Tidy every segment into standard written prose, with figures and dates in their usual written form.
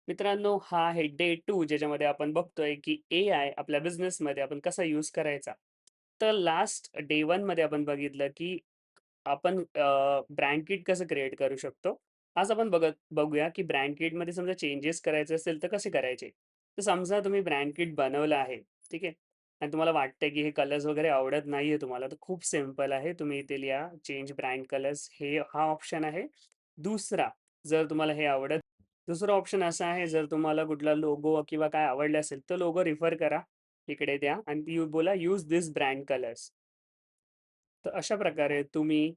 मित्रांनो, हा आहे डे 2 ज्याच्यामध्ये आपण बघतोय, की एआय आपल्या बिझनेसमध्ये आपण कसा यूज करायचा. तर लास्ट डे 1 मध्ये आपण बघितलं, की आपण ब्रँड किट कसं क्रिएट करू शकतो. आज आपण बघूया, की ब्रँड किटमध्ये समजा चेंजेस करायचे असेल तर कसे करायचे. तर समजा तुम्ही ब्रँड किट बनवलं आहे, ठीक आहे. आणि तुम्हाला वाटतंय, की हे कलर्स वगैरे आवडत नाहीये तुम्हाला, तर खूप सिंपल आहे. तुम्ही इथे लिहा चेंज ब्रँड कलर्स हा ऑप्शन आहे. दुसरा, जर तुम्हाला हे आवडत दुसरा ऑप्शन असा आहे, जर तुम्हाला कुठला लोगो किंवा काय आवडलं असेल, तर लोगो रिफर करा. इकडे द्या आणि बोला यूज धिस ब्रँड कलर्स. तर अशा प्रकारे तुम्ही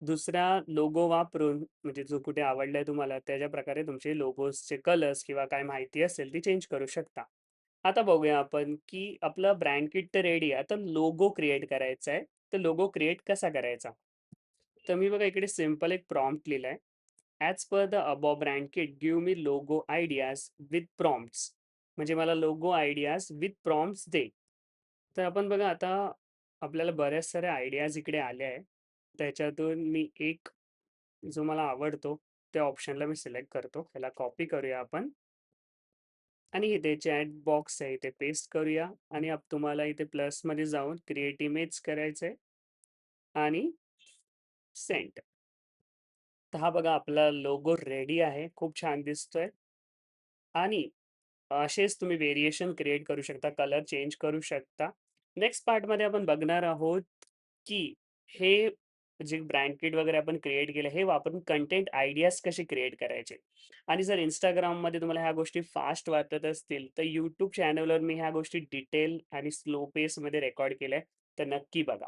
दुसरा लोगो वापरून म्हणजे जो कुठे आवडलाय तुम्हाला त्याच्या प्रकारे तुमचे लोगोजचे कलर्स किंवा काय माहिती असेल ती चेंज करू शकता. आता बघूया आपण, की आपलं ब्रँड किट तर रेडी आहे. आता लोगो क्रिएट करायचा आहे. तर लोगो क्रिएट कसा करायचा? तर मी बघा इकडे सिंपल एक प्रॉम्प्ट लिहिलाय. As per the above brand kit give me logo ideas with prompts. म्हणजे मला लोगो आयडियाज विथ प्रॉम्प्ट्स दे. तर आपण बघा आता आपल्याला बऱ्याच साऱ्या आयडियाज इकडे आल्या आहे. त्याच्यातून मी एक जो मला आवडतो त्या ऑप्शनला मी सिलेक्ट करतो. त्याला कॉपी करूया आपण आणि इथे चॅट बॉक्स आहे इथे पेस्ट करूया आणि तुम्हाला इथे प्लसमध्ये जाऊन क्रिएट इमेज करायचंय आणि सेंड. तर हा बघा आपला लोगो रेडी आहे. खूप छान दिसतोय आणि असेच तुम्ही व्हेरिएशन क्रिएट करू शकता, कलर चेंज करू शकता. नेक्स्ट पार्टमध्ये आपण बघणार आहोत, की हे जे ब्रँड किट वगैरे आपण क्रिएट केलं, हे वापरून कंटेंट आयडियाज कसे क्रिएट करायचे. आणि जर Instagramमध्ये तुम्हाला ह्या गोष्टी फास्ट वाटत असतील, तर YouTube चॅनलवर मी ह्या गोष्टी डिटेल आणि स्लो पेसमध्ये रेकॉर्ड केल्या तर नक्की बघा.